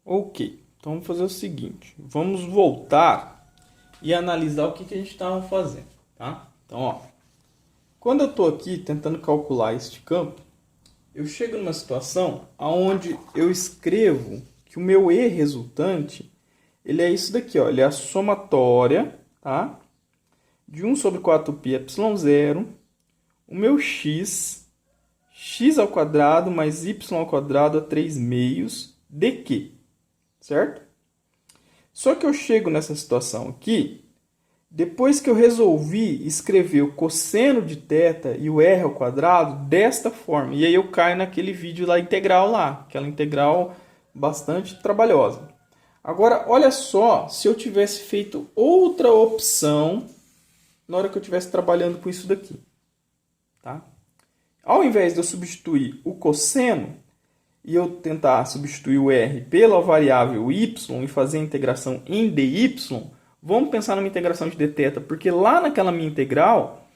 Ok, então vamos fazer o seguinte. Vamos voltar e analisar o que a gente estava fazendo, tá? Então, ó, quando eu estou aqui tentando calcular este campo, eu chego numa situação onde eu escrevo que o meu E resultante, ele é isso daqui, ó, ele é a somatória, tá? De 1 sobre 4π ε0, o meu x ao quadrado mais y ao quadrado a 3 meios de q, certo? Só que eu chego nessa situação aqui, depois que eu resolvi escrever o cosseno de θ e o r ao quadrado desta forma. E aí eu caio naquele vídeo lá integral lá, aquela integral bastante trabalhosa. Agora, olha só, se eu tivesse feito outra opção na hora que eu estivesse trabalhando com isso daqui. Tá? Ao invés de eu substituir o cosseno e eu tentar substituir o r pela variável y e fazer a integração em dy, vamos pensar numa integração de dθ, porque lá naquela minha integral,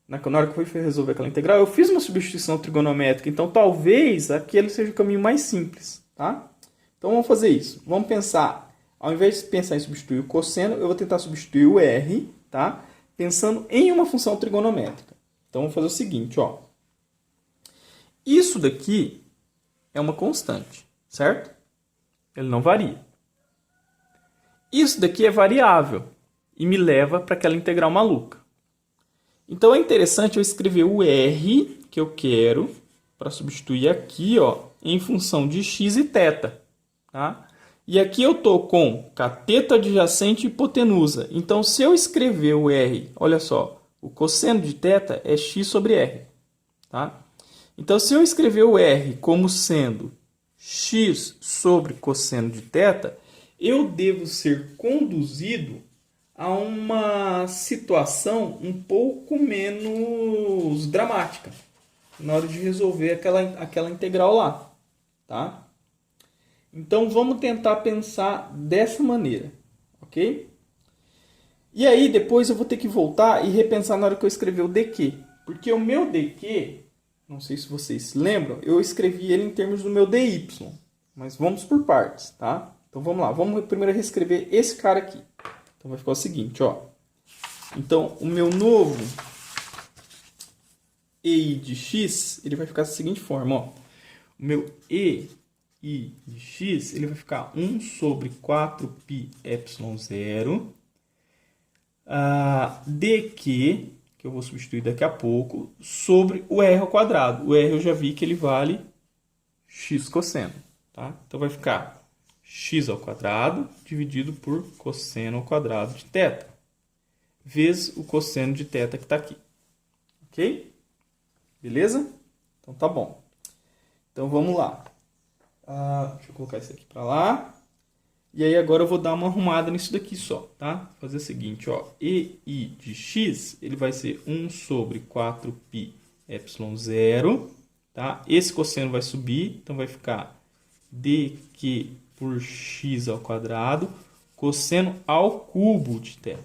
na hora que eu fui resolver aquela integral, eu fiz uma substituição trigonométrica, então talvez aquele seja o caminho mais simples. Tá? Então vamos fazer isso. Vamos pensar, ao invés de pensar em substituir o cosseno, eu vou tentar substituir o r, tá? Pensando em uma função trigonométrica. Então vamos fazer o seguinte, ó. Isso daqui é uma constante, certo? Ele não varia. Isso daqui é variável e me leva para aquela integral maluca. Então é interessante eu escrever o r que eu quero para substituir aqui, ó, em função de x e θ. Tá? E aqui eu estou com cateto adjacente e hipotenusa. Então se eu escrever o r, olha só, o cosseno de θ é x sobre r. Tá? Então se eu escrever o r como sendo x sobre cosseno de θ, eu devo ser conduzido a uma situação um pouco menos dramática na hora de resolver aquela integral lá, tá? Então vamos tentar pensar dessa maneira, ok? E aí depois eu vou ter que voltar e repensar na hora que eu escrever o dq, porque o meu dq, não sei se vocês se lembram, eu escrevi ele em termos do meu dy, mas vamos por partes, tá? Então vamos lá, vamos primeiro reescrever esse cara aqui. Então vai ficar o seguinte, ó. Então o meu novo EI de x, ele vai ficar da seguinte forma, ó. O meu EI de x, ele vai ficar 1 sobre 4π ε0 dq, que eu vou substituir daqui a pouco, sobre o r ao quadrado. O r eu já vi que ele vale x cosseno, tá? Então vai ficar x ao quadrado dividido por cosseno ao quadrado de θ, vezes o cosseno de θ que está aqui. Ok? Beleza? Então tá bom. Então vamos lá. Deixa eu colocar isso aqui para lá. E aí agora eu vou dar uma arrumada nisso daqui só, tá? Vou fazer o seguinte, ó. EI de x, ele vai ser 1 sobre 4π ε0, tá? Esse cosseno vai subir, então vai ficar dq por x ao quadrado, cosseno ao cubo de θ.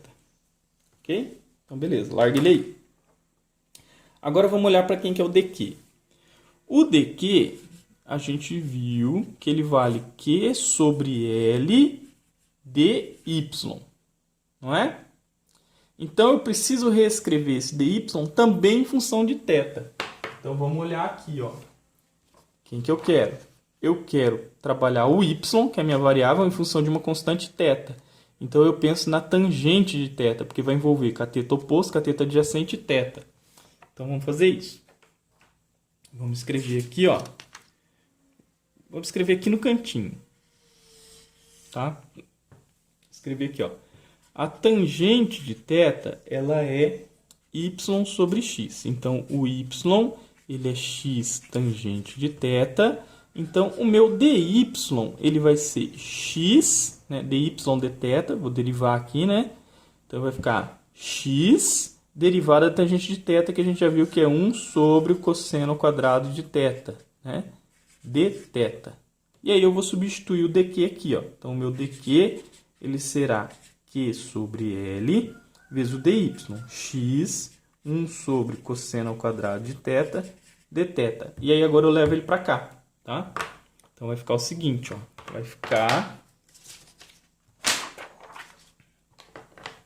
Ok? Então beleza, larga ele aí. Agora vamos olhar para quem que é o dq. O dq, a gente viu que ele vale q sobre L dy, não é? Então eu preciso reescrever esse dy também em função de θ. Então vamos olhar aqui, ó. Quem que eu quero? Eu quero trabalhar o y, que é a minha variável, em função de uma constante θ. Então eu penso na tangente de θ, porque vai envolver cateto oposto, cateto adjacente e θ. Então vamos fazer isso. Vamos escrever aqui, ó. Vamos escrever aqui no cantinho. Tá? Escrever aqui, ó. A tangente de θ, ela é y sobre x. Então o y, ele é x tangente de θ. Então o meu dy, ele vai ser x, né, dy dθ, vou derivar aqui, né? Então vai ficar x derivada da tangente de θ, que a gente já viu que é 1 sobre o cosseno ao quadrado de θ, né? dθ. E aí eu vou substituir o dq aqui, ó. Então o meu dq, ele será q sobre L vezes o dy, x, 1 sobre cosseno ao quadrado de θ, dθ. E aí agora eu levo ele para cá, tá? Então vai ficar o seguinte, ó. Vai ficar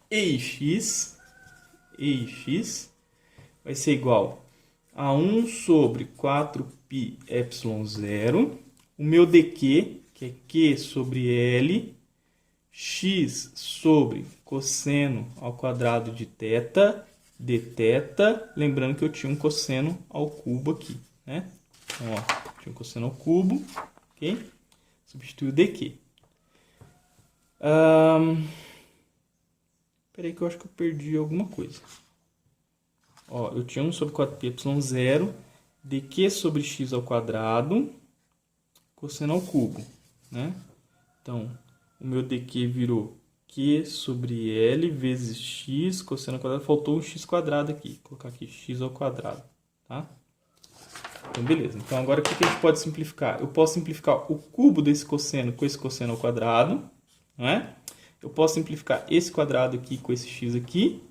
EX vai ser igual a 1 sobre 4πε0. O meu dq, que é Q sobre L, x sobre cosseno ao quadrado de θ, dθ. Lembrando que eu tinha um cosseno ao cubo aqui, né? Então, ó, tinha um cosseno ao cubo, ok? Substitui o dq. Peraí que eu acho que eu perdi alguma coisa. Ó, eu tinha 1 sobre 4πε0, dq sobre x ao quadrado, cosseno ao cubo, né? Então, o meu dq virou Q sobre L vezes x, cosseno ao quadrado. Faltou um x quadrado aqui. Vou colocar aqui x ao quadrado, tá? Então, beleza. Então, agora o que a gente pode simplificar? Eu posso simplificar o cubo desse cosseno com esse cosseno ao quadrado, não é? Eu posso simplificar esse quadrado aqui com esse x aqui.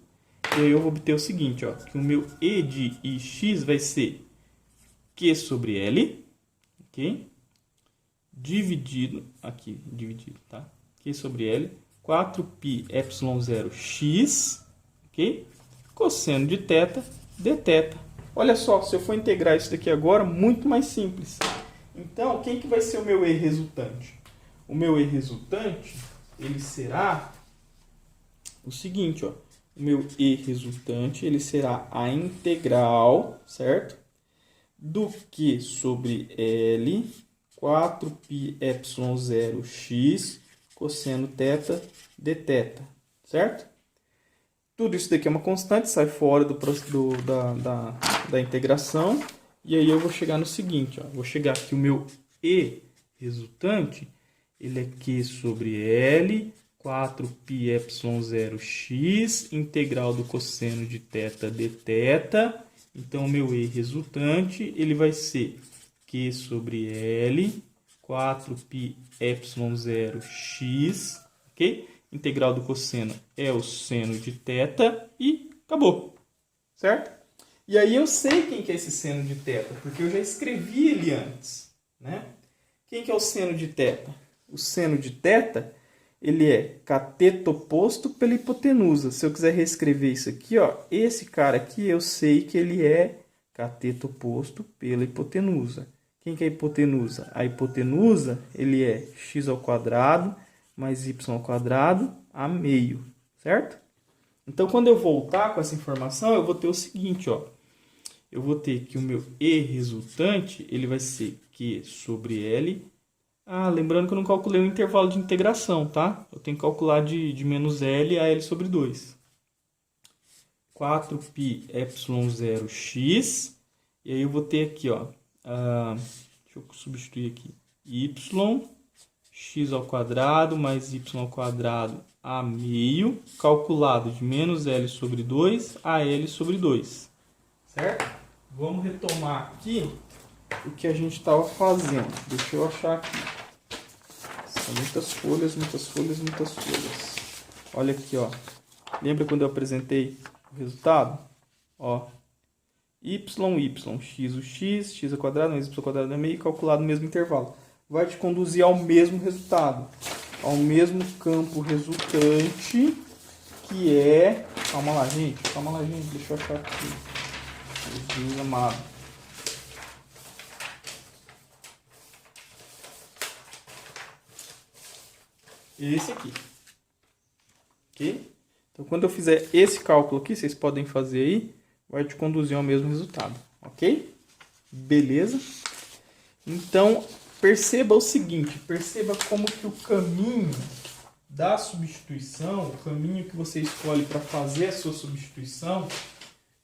E aí eu vou obter o seguinte, ó, que o meu e de ix vai ser Q sobre L, ok? Dividido, tá? Q sobre L, 4πε0x, ok? Cosseno de θ, dθ. Olha só, se eu for integrar isso daqui agora, muito mais simples. Então, quem que vai ser o meu E resultante? O meu E resultante, ele será o seguinte, ó. O meu E resultante, ele será a integral, certo? Do Q sobre L, 4πε0x, cosseno θ, dθ, certo? Tudo isso daqui é uma constante, sai fora da integração. E aí eu vou chegar no seguinte, ó. Vou chegar aqui, o meu E resultante, ele é Q sobre L, 4πε0x, integral do cosseno de θ dθ. Então, o meu E resultante, ele vai ser Q sobre L, 4πε0x, ok? Integral do cosseno é o seno de θ e acabou, certo? E aí eu sei quem que é esse seno de θ, porque eu já escrevi ele antes, né? Quem que é o seno de θ? O seno de θ, ele é cateto oposto pela hipotenusa. Se eu quiser reescrever isso aqui, ó, esse cara aqui eu sei que ele é cateto oposto pela hipotenusa. Quem que é a hipotenusa? A hipotenusa, ele é x ao quadrado mais y ao quadrado a meio, certo? Então, quando eu voltar com essa informação, eu vou ter o seguinte, ó. Eu vou ter que o meu E resultante, ele vai ser Q sobre L. Lembrando que eu não calculei o intervalo de integração, tá? Eu tenho que calcular de menos L a L sobre 2. 4πε0x. E aí eu vou ter aqui, ó. Deixa eu substituir aqui. Y, x ao quadrado mais y ao quadrado a meio, calculado de menos L sobre 2 a L sobre 2. Certo? Vamos retomar aqui o que a gente estava fazendo. Deixa eu achar aqui. São muitas folhas, muitas folhas, muitas folhas. Olha aqui, ó. Lembra quando eu apresentei o resultado? Ó. x, o x ao quadrado mais y ao quadrado a meio, calculado no mesmo intervalo. Vai te conduzir ao mesmo resultado. Ao mesmo campo resultante, que é... Calma lá, gente. Deixa eu achar aqui. Jesus amado. Esse aqui. Ok? Então, quando eu fizer esse cálculo aqui, vocês podem fazer aí, vai te conduzir ao mesmo resultado. Ok? Beleza? Então, perceba o seguinte. Perceba como que o caminho da substituição, o caminho que você escolhe para fazer a sua substituição,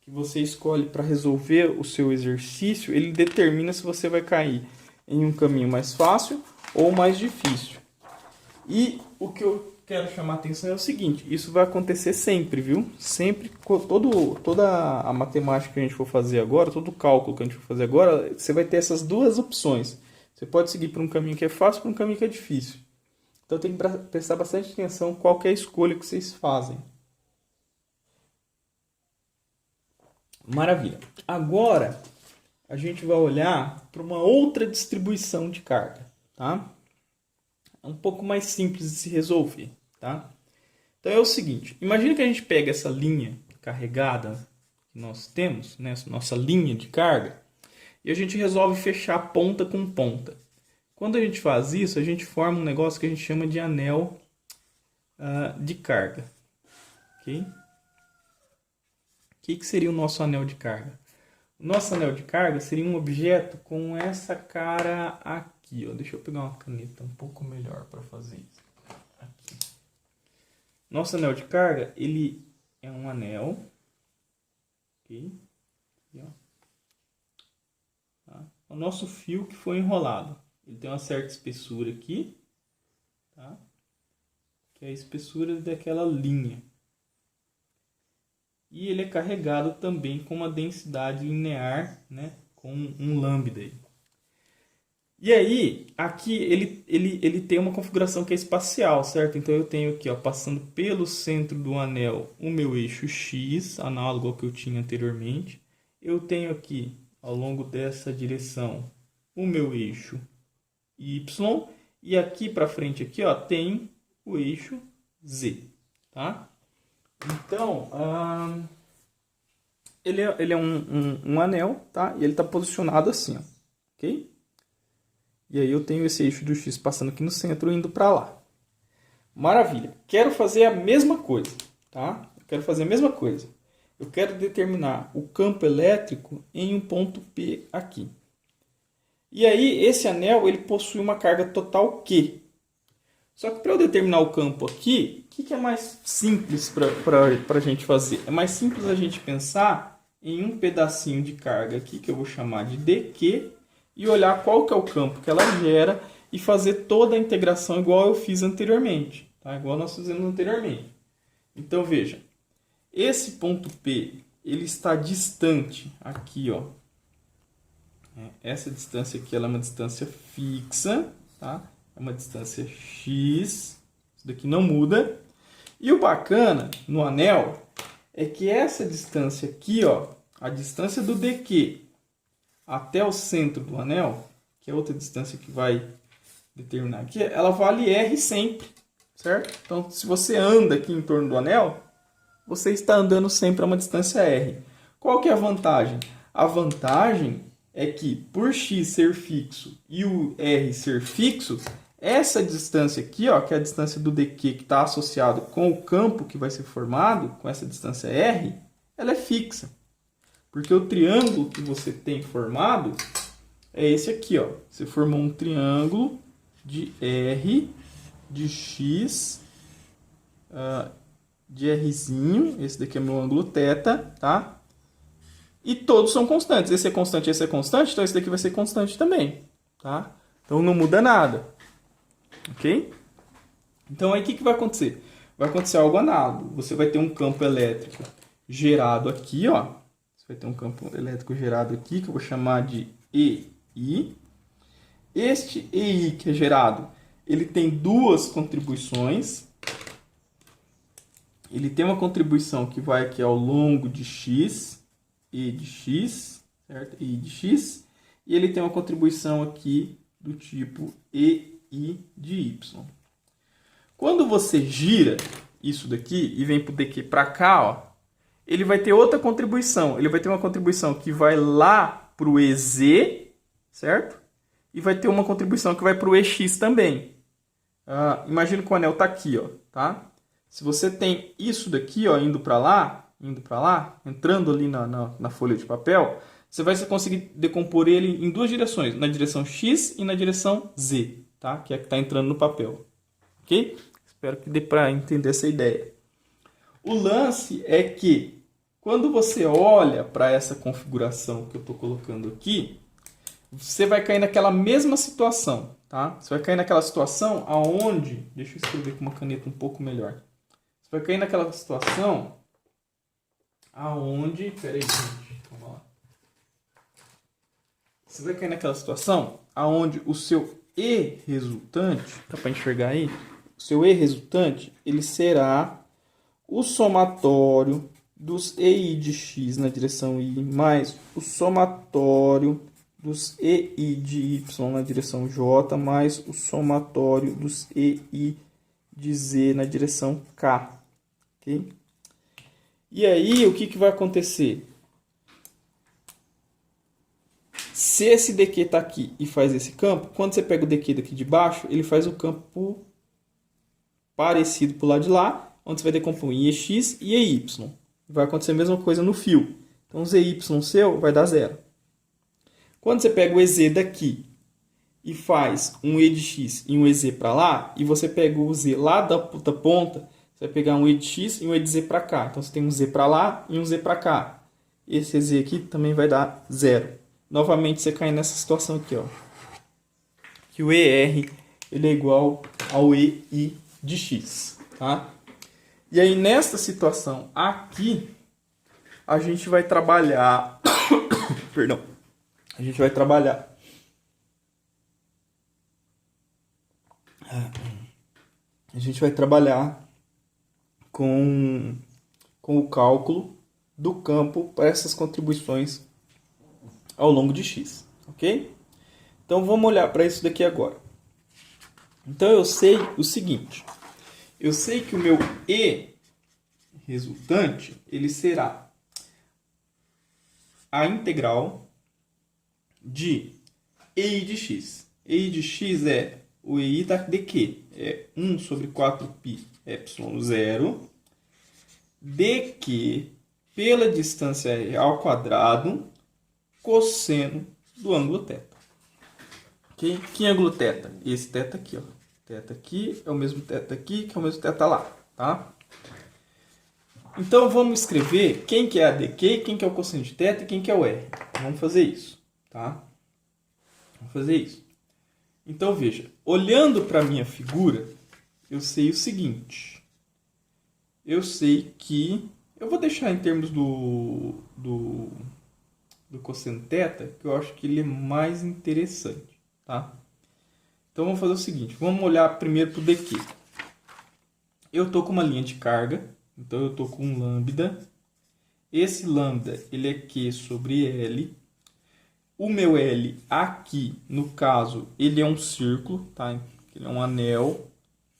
que você escolhe para resolver o seu exercício, ele determina se você vai cair em um caminho mais fácil ou mais difícil. E o que eu quero chamar a atenção é o seguinte, isso vai acontecer sempre, viu? Sempre, toda a matemática que a gente for fazer agora, todo o cálculo que a gente for fazer agora, você vai ter essas duas opções. Você pode seguir por um caminho que é fácil ou por um caminho que é difícil. Então tem que prestar bastante atenção qual que é a escolha que vocês fazem. Maravilha. Agora, a gente vai olhar para uma outra distribuição de carga. tá? É um pouco mais simples de se resolver, tá? Então é o seguinte, imagina que a gente pega essa linha carregada que nós temos, né, nossa linha de carga, e a gente resolve fechar ponta com ponta. Quando a gente faz isso, a gente forma um negócio que a gente chama de anel de carga. Ok? O que seria o nosso anel de carga? O nosso anel de carga seria um objeto com essa cara aqui. Ó. Deixa eu pegar uma caneta um pouco melhor para fazer isso. Aqui. Nosso anel de carga, ele é um anel. Ok? Aqui, ó. Tá? O nosso fio que foi enrolado. Ele tem uma certa espessura aqui. Tá? Que é a espessura daquela linha. E ele é carregado também com uma densidade linear, né, com um lambda. E aí, aqui ele tem uma configuração que é espacial, certo? Então eu tenho aqui, ó, passando pelo centro do anel, o meu eixo X, análogo ao que eu tinha anteriormente. Eu tenho aqui, ao longo dessa direção, o meu eixo Y. E aqui para frente, aqui, ó, tem o eixo Z, tá? Então, ele é um anel, tá? E ele está posicionado assim, ó, ok? E aí eu tenho esse eixo do X passando aqui no centro e indo para lá. Maravilha. Quero fazer a mesma coisa, tá? Eu quero fazer a mesma coisa. Eu quero determinar o campo elétrico em um ponto P aqui. E aí esse anel ele possui uma carga total Q. Só que para eu determinar o campo aqui, o que é mais simples para a gente fazer? É mais simples a gente pensar em um pedacinho de carga aqui, que eu vou chamar de dQ, e olhar qual que é o campo que ela gera e fazer toda a integração igual eu fiz anteriormente. Tá? Igual nós fizemos anteriormente. Então veja, esse ponto P ele está distante aqui. Ó. Essa distância aqui ela é uma distância fixa, tá? É uma distância x, isso daqui não muda. E o bacana no anel é que essa distância aqui, ó, a distância do dQ até o centro do anel, que é outra distância que vai determinar aqui, ela vale R sempre, certo? Então, se você anda aqui em torno do anel, você está andando sempre a uma distância R. Qual que é a vantagem? A vantagem é que, por x ser fixo e o R ser fixo, essa distância aqui, ó, que é a distância do dQ que está associado com o campo que vai ser formado, com essa distância R, ela é fixa. Porque o triângulo que você tem formado é esse aqui. Ó. Você formou um triângulo de R, de X, de Rzinho. Esse daqui é meu ângulo θ, tá? E todos são constantes. Esse é constante, esse é constante, então esse daqui vai ser constante também, tá? Então não muda nada. Ok? Então aí o que vai acontecer? Vai acontecer algo análogo. Você vai ter um campo elétrico gerado aqui, ó. Você vai ter um campo elétrico gerado aqui, que eu vou chamar de EI. Este EI que é gerado, ele tem duas contribuições. Ele tem uma contribuição que vai aqui ao longo de X, E de X, certo? E de X. E ele tem uma contribuição aqui do tipo EI de Y. Quando você gira isso daqui e vem para o dQ para cá, ó, ele vai ter outra contribuição. Ele vai ter uma contribuição que vai lá para o EZ, certo? E vai ter uma contribuição que vai para o EX também. Imagina que o anel está aqui, ó, tá? Se você tem isso daqui, ó, indo para lá, entrando ali na folha de papel, você vai conseguir decompor ele em duas direções, na direção X e na direção Z, tá? Que é a que está entrando no papel. Ok? Espero que dê para entender essa ideia. O lance é que, quando você olha para essa configuração que eu estou colocando aqui, você vai cair naquela mesma situação, tá? Você vai cair naquela situação aonde... Deixa eu escrever com uma caneta um pouco melhor. Você vai cair naquela situação aonde... Peraí, gente. Vamos lá. Você vai cair naquela situação aonde o seu E resultante... Dá para enxergar aí? O seu E resultante, ele será o somatório dos EI de X na direção I mais o somatório dos EI de Y na direção J mais o somatório dos EI de Z na direção K. Ok? E aí, o que vai acontecer? Se esse dq está aqui e faz esse campo, quando você pega o dq daqui de baixo, ele faz o campo parecido para o lado de lá, onde você vai decompor em EX e EY. Vai acontecer a mesma coisa no fio. Então, o ZY seu vai dar zero. Quando você pega o EZ daqui e faz um E de X e um EZ para lá, e você pega o Z lá da ponta, você vai pegar um E de X e um E de Z para cá. Então, você tem um Z para lá e um Z para cá. Esse EZ aqui também vai dar zero. Novamente, você cai nessa situação aqui, ó, que o ER ele é igual ao EI de X. Tá? E aí, nessa situação aqui, a gente vai trabalhar... Perdão. A gente vai trabalhar... A gente vai trabalhar com o cálculo do campo para essas contribuições ao longo de X. Ok? Então, vamos olhar para isso daqui agora. Então, eu sei o seguinte. Eu sei que o meu E resultante, ele será a integral de EI de X. EI de X é o EI de Q. É 1 sobre 4π epsilon 0 dq pela distância r ao quadrado cosseno do ângulo θ. Okay? Que ângulo θ? Esse θ aqui. Ó. Θ aqui é o mesmo θ aqui, que é o mesmo θ lá. Tá? Então, vamos escrever quem que é a dq, quem que é o cosseno de θ e quem que é o r. Vamos fazer isso. Tá? Vamos fazer isso. Então, veja. Olhando para a minha figura, eu sei o seguinte. Eu sei que... Eu vou deixar em termos do cosseno θ, que eu acho que ele é mais interessante. Tá? Então, vamos fazer o seguinte. Vamos olhar primeiro para o dq. Eu estou com uma linha de carga. Então, eu estou com um lambda. Esse lambda ele é Q sobre L. O meu L aqui, no caso, ele é um círculo. Tá? Ele é um anel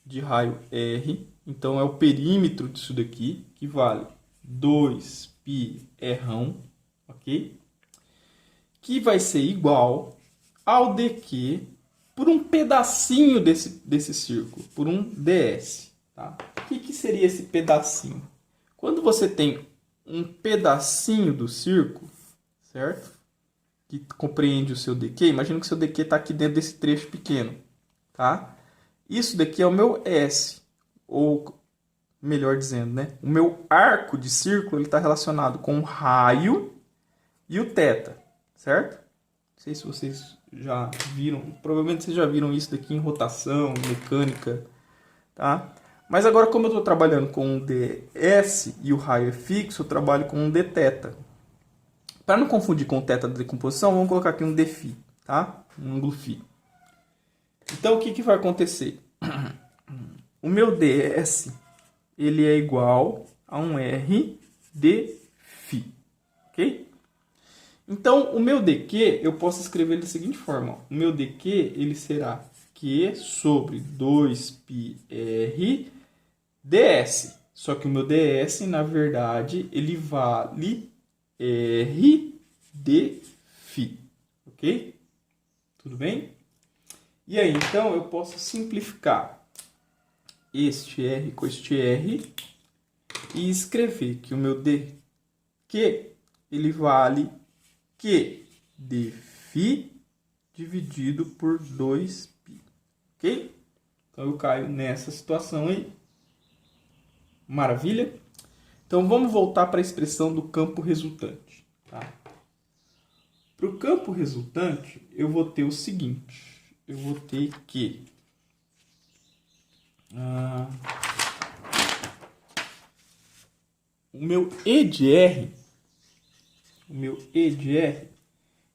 de raio R. Então, é o perímetro disso daqui, que vale 2πr, ok? Que vai ser igual ao dq por um pedacinho desse círculo, por um ds. Tá? O que seria esse pedacinho? Quando você tem um pedacinho do círculo, certo? Que compreende o seu dq, imagina que o seu dq está aqui dentro desse trecho pequeno. Tá? Isso daqui é o meu S, ou melhor dizendo, né? O meu arco de círculo está relacionado com o raio e o θ, certo? Não sei se vocês já viram, provavelmente vocês já viram isso daqui em rotação, mecânica, tá? Mas agora, como eu estou trabalhando com um ds e o raio é fixo, eu trabalho com um dθ. Para não confundir com o θ da decomposição, vamos colocar aqui um dφ, tá? Um ângulo φ. Então, o que vai acontecer? O meu ds ele é igual a um r dφ, ok? Então, o meu dq, eu posso escrever da seguinte forma. Ó. O meu dq ele será Q sobre 2πr ds. Só que o meu ds, na verdade, ele vale r dφ, ok? Tudo bem? E aí, então, eu posso simplificar este r com este r e escrever que o meu dq ele vale Q dφ dividido por 2π, ok? Então eu caio nessa situação aí. Maravilha? Então vamos voltar para a expressão do campo resultante. Tá? Para o campo resultante eu vou ter o seguinte. Eu vou ter que o meu E de R,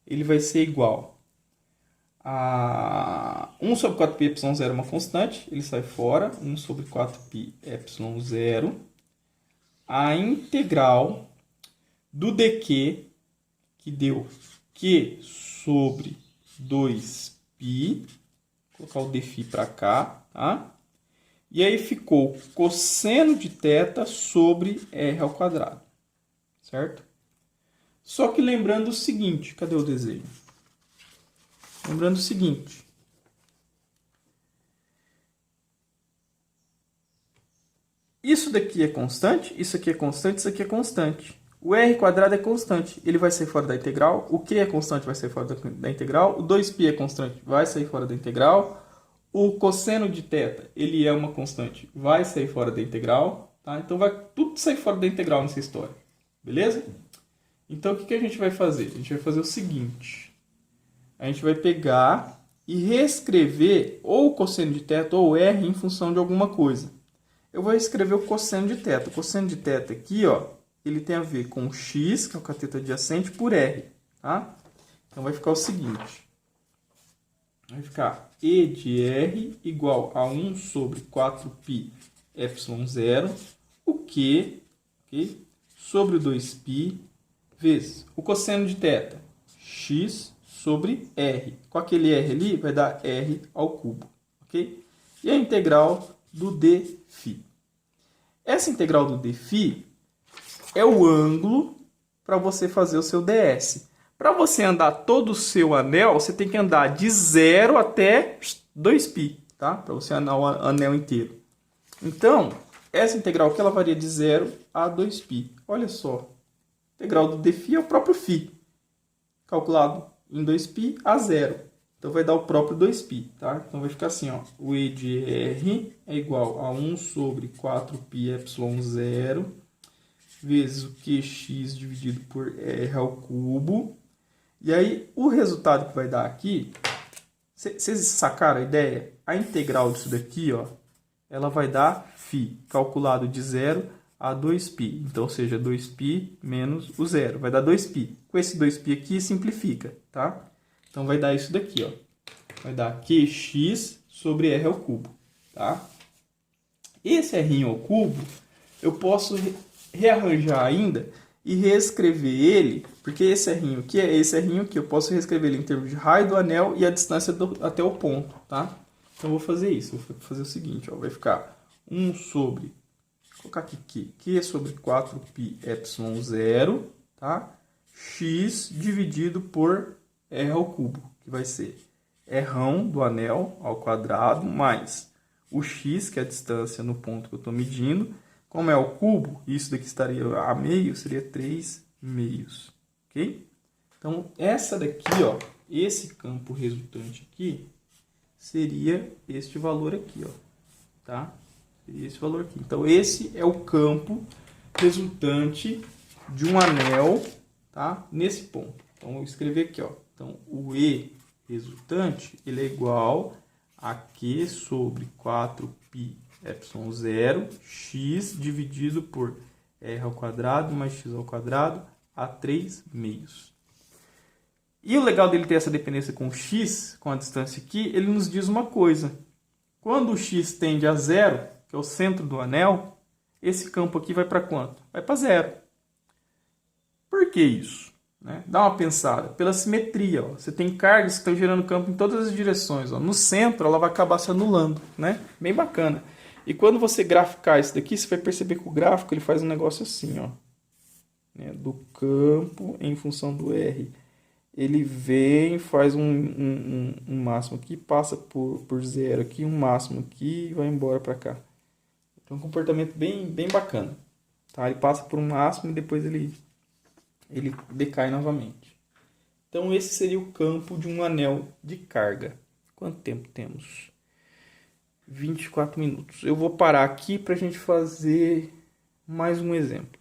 ele vai ser igual a 1 sobre 4π epsilon 0 é uma constante, ele sai fora, 1 sobre 4π epsilon 0, a integral do dq, que deu Q sobre 2π. Vou colocar o dφ para cá, tá? E aí ficou cosseno de θ sobre r ao quadrado, certo? Só que lembrando o seguinte, cadê o desenho? Lembrando o seguinte, isso daqui é constante, isso aqui é constante, isso aqui é constante. O r quadrado é constante, ele vai sair fora da integral. O q é constante, vai sair fora da integral. O 2π é constante, vai sair fora da integral. O cosseno de θ, ele é uma constante, vai sair fora da integral. Tá? Então vai tudo sair fora da integral nessa história. Beleza? Então o que a gente vai fazer? A gente vai fazer o seguinte. A gente vai pegar e reescrever ou o cosseno de θ ou r em função de alguma coisa. Eu vou escrever o cosseno de θ. O cosseno de θ aqui, ó, ele tem a ver com x, que é o cateto adjacente, por r. Tá? Então vai ficar o seguinte. Vai ficar E de r igual a 1 sobre 4π ε0, o Q, okay, sobre o 2π, vezes o cosseno de θ, x sobre r. Com aquele r ali, vai dar r ao cubo. Okay? E a integral do dφ. Essa integral do dφ é o ângulo para você fazer o seu ds. Para você andar todo o seu anel, você tem que andar de 0 até 2π, tá? Para você andar o anel inteiro. Então, essa integral aqui ela varia de 0 a 2π. Olha só, a integral do dφ é o próprio φ, calculado em 2π a 0. Então, vai dar o próprio 2π, tá? Então, vai ficar assim, ó. O E de R é igual a 1 sobre 4π ε0 vezes o QX dividido por R ao cubo. E aí, o resultado que vai dar aqui, vocês sacaram a ideia? A integral disso daqui, ó, ela vai dar φ, calculado de 0 a 2π. Então, ou seja, 2π menos o 0. Vai dar 2π. Com esse 2π aqui, simplifica, tá? Então, vai dar isso daqui, ó. Vai dar QX sobre R ao cubo, tá? Esse R ao cubo, eu posso rearranjar ainda e reescrever ele, porque esse R aqui é esse R aqui. Eu posso reescrever ele em termos de raio do anel e a distância até o ponto, tá? Então, eu vou fazer isso. Vou fazer o seguinte, ó. Vai ficar 1 sobre, vou colocar aqui, Q sobre 4π ε0, tá? X dividido por R ao cubo, que vai ser R do anel ao quadrado, mais o X, que é a distância no ponto que eu estou medindo. Como é o cubo, isso daqui estaria a meio, seria 3 meios, ok? Então, essa daqui, ó, esse campo resultante aqui, seria este valor aqui, ó, tá? Seria esse valor aqui. Então, esse é o campo resultante de um anel, tá? Nesse ponto. Então, vou escrever aqui, ó. Então, o E resultante, ele é igual a Q sobre 4π ε0, x dividido por r ao quadrado mais x ao quadrado a 3 meios. E o legal dele ter essa dependência com o x, com a distância aqui, ele nos diz uma coisa. Quando o x tende a 0, que é o centro do anel, esse campo aqui vai para quanto? Vai para 0. Por que isso? Né? Dá uma pensada. Pela simetria. Ó. Você tem cargas que estão gerando campo em todas as direções. Ó. No centro, ela vai acabar se anulando. Né? Bem bacana. E quando você graficar isso daqui, você vai perceber que o gráfico ele faz um negócio assim, ó, né? Do campo em função do R. Ele vem, faz um máximo aqui, passa por 0 aqui, um máximo aqui e vai embora para cá. Então, é um comportamento bem bacana. Tá? Ele passa por um máximo e depois ele decai novamente. Então, esse seria o campo de um anel de carga. Quanto tempo temos? 24 minutos. Eu vou parar aqui para a gente fazer mais um exemplo.